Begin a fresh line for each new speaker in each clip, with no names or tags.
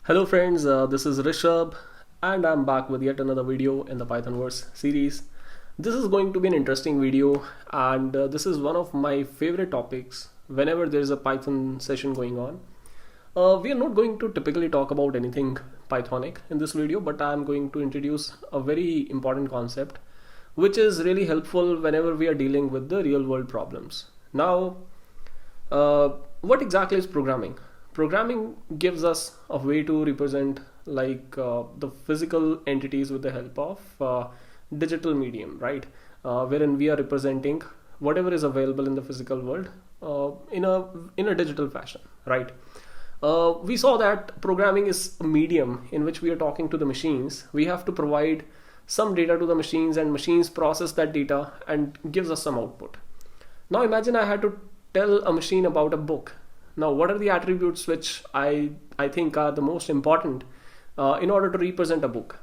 Hello friends, this is Rishabh and I'm back with yet another video in the Python-verse series. This is going to be an interesting video and this is one of my favorite topics whenever there is a Python session going on. We are not going to typically talk about anything Pythonic in this video, but I'm going to introduce a very important concept which is really helpful whenever we are dealing with the real world problems. Now, what exactly is programming? Programming gives us a way to represent the physical entities with the help of digital medium, right? Wherein we are representing whatever is available in the physical world in a digital fashion, right? We saw that programming is a medium in which we are talking to the machines. We have to provide some data to the machines and machines process that data and gives us some output. Now imagine I had to tell a machine about a book. Now, what are the attributes which I think are the most important in order to represent a book?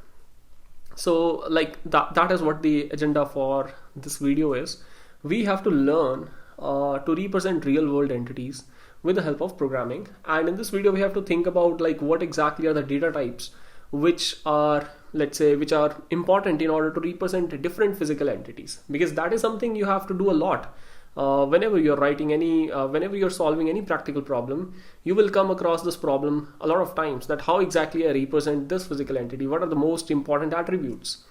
So, that is what the agenda for this video is. We have to learn to represent real world entities with the help of programming. And in this video, we have to think about what exactly are the data types which are, which are important in order to represent different physical entities, because that is something you have to do a lot. Whenever you're whenever you're solving any practical problem, you will come across this problem a lot of times, that how exactly I represent this physical entity, what are the most important attributes.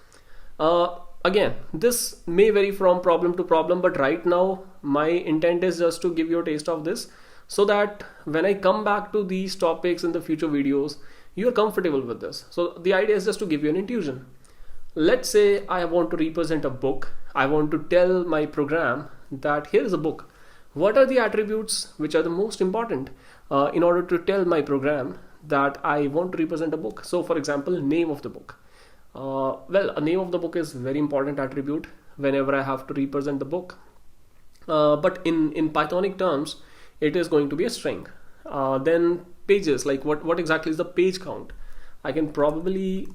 Again, this may vary from problem to problem, but right now my intent is just to give you a taste of this so that when I come back to these topics in the future videos, you are comfortable with this. So the idea is just to give you an intuition. Let's say I want to represent a book. I want to tell my program that here is a book. What are the attributes which are the most important in order to tell my program that I want to represent a book? So for example, name of the book. Well, a name of the book is very important attribute whenever I have to represent the book. But in Pythonic terms, it is going to be a string. Then pages, what exactly is the page count? I can probably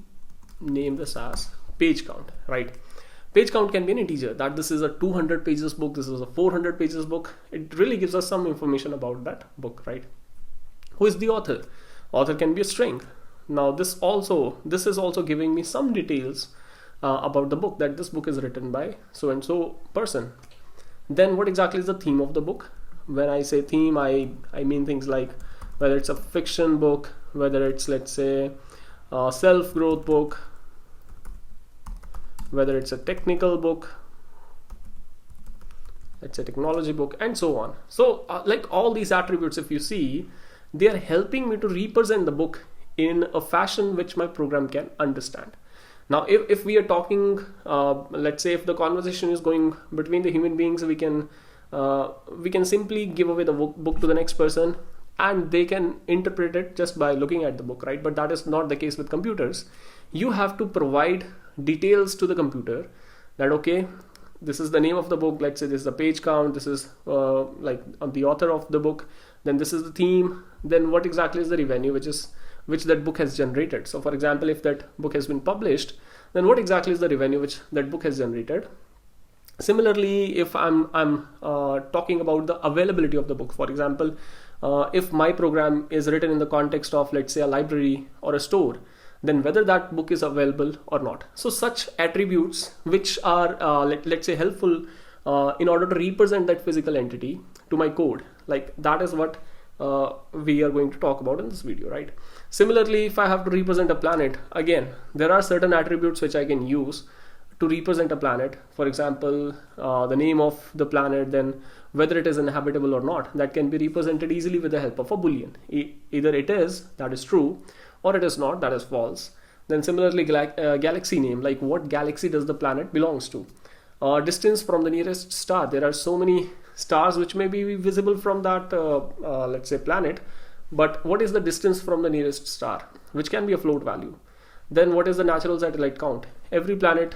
name this as page count, right? Page count can be an integer, that this is a 200 pages book, this is a 400 pages book. It really gives us some information about that book, right? Who is the author? Author can be a string. Now this is also giving me some details about the book, that this book is written by so and so person. Then what exactly is the theme of the book? When I say theme, I mean things like whether it's a fiction book, whether it's a self-growth book, whether it's a technical book, it's a technology book, and so on. So all these attributes, if you see, they are helping me to represent the book in a fashion which my program can understand. Now if we are talking, let's say if the conversation is going between the human beings, we can simply give away the book to the next person and they can interpret it just by looking at the book, right? But that is not the case with computers. You have to provide details to the computer that, okay, this is the name of the book, let's say this is the page count, this is the author of the book, then this is the theme, then what exactly is the revenue which that book has generated. So for example, if that book has been published, then what exactly is the revenue which that book has generated. Similarly, if I'm talking about the availability of the book, for example, if my program is written in the context of, let's say, a library or a store, then whether that book is available or not. So such attributes which are let's say helpful in order to represent that physical entity to my code, that is what we are going to talk about in this video, right? Similarly, if I have to represent a planet, again, there are certain attributes which I can use to represent a planet. For example, the name of the planet, then whether it is inhabitable or not, that can be represented easily with the help of a boolean. Either it is, that is true, or it is not, that is false. Then similarly, galaxy name, what galaxy does the planet belongs to. Distance from the nearest star, there are so many stars which may be visible from that let's say planet, but what is the distance from the nearest star, which can be a float value. Then what is the natural satellite count? Every planet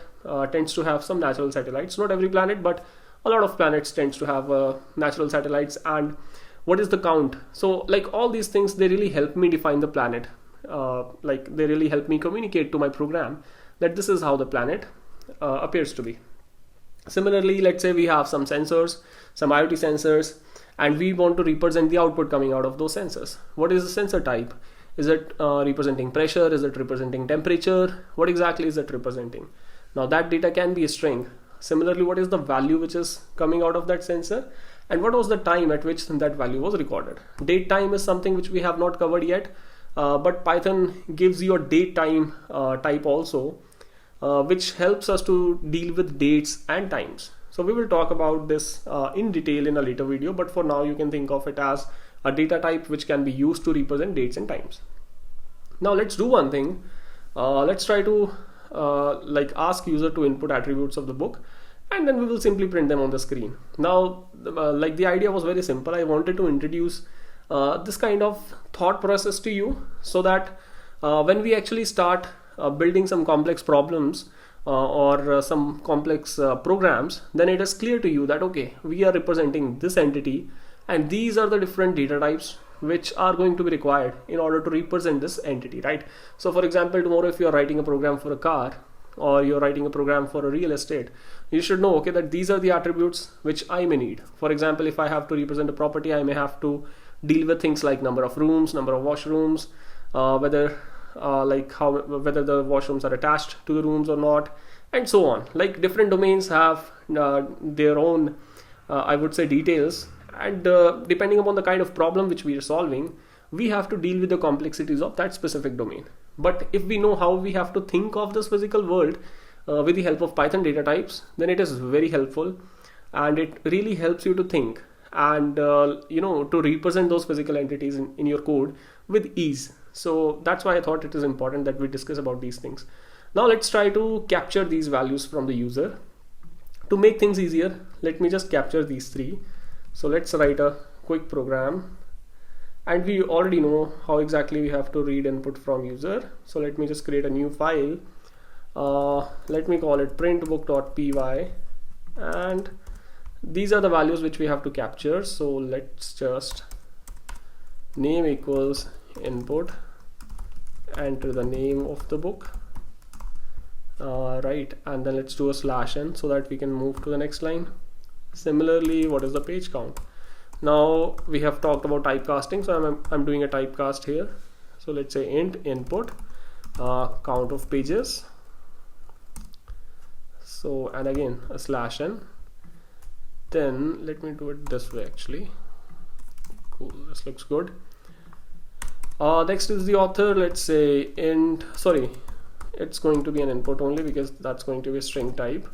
tends to have some natural satellites, not every planet, but a lot of planets tends to have natural satellites. And what is the count? So all these things, they really help me define the planet. They really help me communicate to my program that this is how the planet appears to be. Similarly, let's say we have some sensors, some IoT sensors, and we want to represent the output coming out of those sensors. What is the sensor type? Is it representing pressure? Is it representing temperature? What exactly is it representing? Now that data can be a string. Similarly, what is the value which is coming out of that sensor, and what was the time at which that value was recorded? Date time is something which we have not covered yet, but Python gives you a date time type also, which helps us to deal with dates and times. So we will talk about this in detail in a later video, but for now you can think of it as a data type which can be used to represent dates and times. Now let's do one thing. Let's try to ask user to input attributes of the book, and then we will simply print them on the screen. Now the idea was very simple. I wanted to introduce this kind of thought process to you, so that when we actually start building some complex problems or some complex programs, then it is clear to you that okay, we are representing this entity, and these are the different data types which are going to be required in order to represent this entity, right? So for example, tomorrow if you are writing a program for a car, or you're writing a program for a real estate, you should know, okay, that these are the attributes which I may need. For example, if I have to represent a property, I may have to deal with things like number of rooms, number of washrooms, whether the washrooms are attached to the rooms or not, and so on. Like different domains have their own I would say details, and depending upon the kind of problem which we are solving, we have to deal with the complexities of that specific domain. But if we know how we have to think of this physical world with the help of Python data types, then it is very helpful, and it really helps you to think and to represent those physical entities in your code with ease. So that's why I thought it is important that we discuss about these things. Now let's try to capture these values from the user. To make things easier, let me just capture these three. So let's write a quick program, and we already know how exactly we have to read input from user. So let me just create a new file. Let me call it printbook.py, and these are the values which we have to capture. So let's just name equals input, enter the name of the book, right, and then let's do a /n so that we can move to the next line. Similarly, what is the page count? Now we have talked about typecasting, so I'm doing a typecast here. So let's say int input count of pages, so, and again a /n. Then let me do it this way actually. Cool, this looks good. Next is the author. Let's say it's going to be an input only because that's going to be a string type.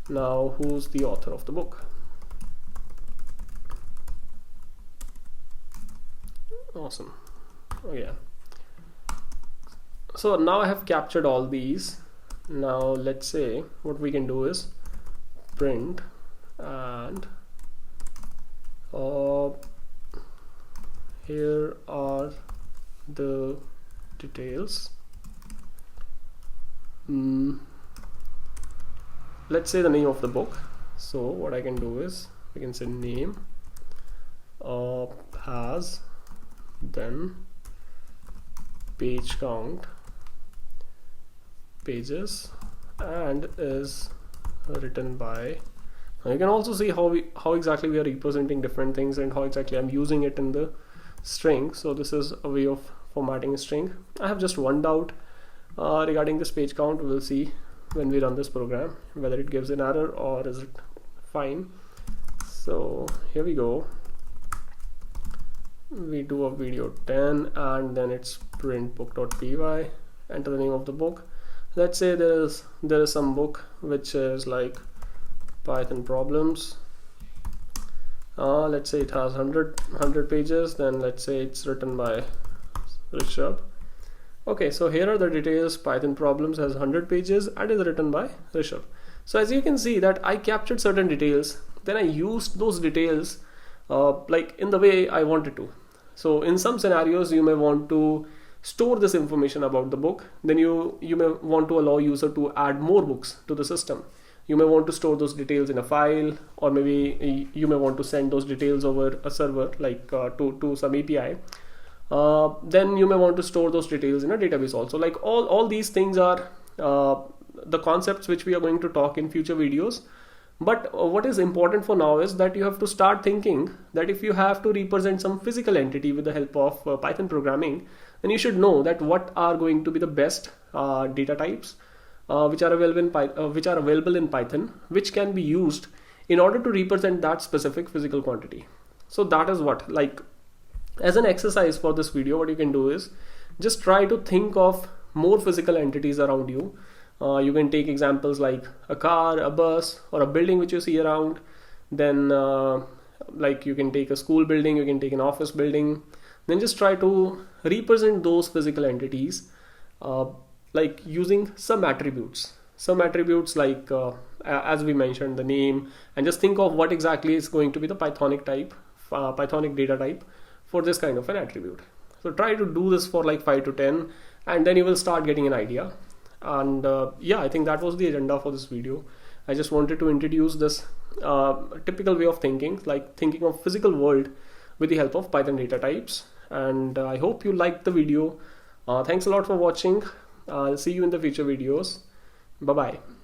Now who's the author of the book? Awesome. Yeah. So now I have captured all these. Now let's say what we can do is print, and here are the details. Let's say the name of the book. So what I can do is I can say name has, then page count, pages, and is written by. Now you can also see how exactly we are representing different things and how exactly I'm using it in the string. So this is a way of formatting a string. I have just one doubt regarding this page count. We'll see when we run this program whether it gives an error or is it fine. So here we go. We do a video 10, and then it's printbook.py, enter the name of the book. Let's say there is some book which is like Python problems. Let's say it has 100 pages. Then let's say it's written by Rishabh. Okay, so here are the details. Python problems has 100 pages and is written by Rishabh. So as you can see that I captured certain details, then I used those details like in the way I wanted to. So in some scenarios you may want to store this information about the book, then you may want to allow user to add more books to the system. You may want to store those details in a file, or maybe you may want to send those details over a server like to some API. Then you may want to store those details in a database also. Like all these things are the concepts which we are going to talk in future videos. But what is important for now is that you have to start thinking that if you have to represent some physical entity with the help of Python programming, then you should know that what are going to be the best data types which are available in Python, which can be used in order to represent that specific physical quantity. So that is what, like, as an exercise for this video, what you can do is just try to think of more physical entities around you. You can take examples like a car, a bus, or a building which you see around. Then like you can take a school building, you can take an office building. Then just try to represent those physical entities like using some attributes like as we mentioned, the name, and just think of what exactly is going to be the Pythonic data type for this kind of an attribute. So try to do this for like 5 to 10, and then you will start getting an idea. And yeah, I think that was the agenda for this video. I just wanted to introduce this typical way of thinking, like thinking of physical world with the help of Python data types. And I hope you liked the video. Thanks a lot for watching. I'll see you in the future videos. Bye bye.